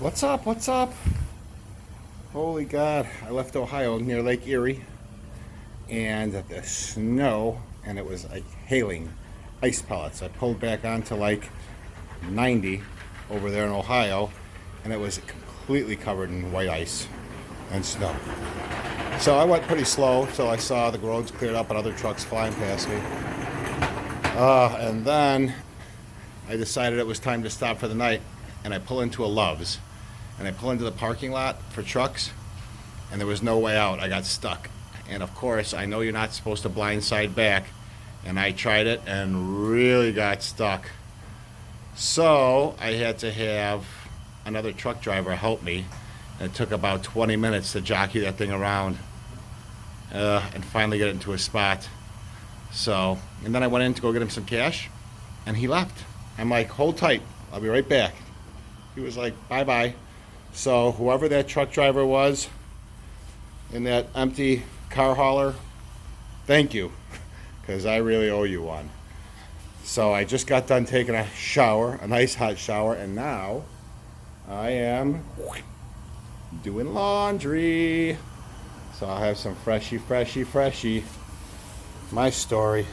What's up? What's up? Holy God, I left Ohio near Lake Erie and the snow, and it was like hailing ice pellets. I pulled back onto like 90 over there in Ohio, and it was completely covered in white ice and snow. So I went pretty slow till I saw the roads cleared up and other trucks flying past me. And then I decided it was time to stop for the night, and I pull into a Love's. And I pull into the parking lot for trucks, and there was no way out. I got stuck. And of course, I know you're not supposed to blindside back, and I tried it and really got stuck. So I had to have another truck driver help me, and it took about 20 minutes to jockey that thing around and finally get it into a spot. So, and then I went in to go get him some cash, and he left. I'm like, hold tight, I'll be right back. He was like, bye-bye. So whoever that truck driver was in that empty car hauler, thank you, because I really owe you one. So I just got done taking a shower, a nice hot shower, and now I am doing laundry. So I'll have some freshy. My story.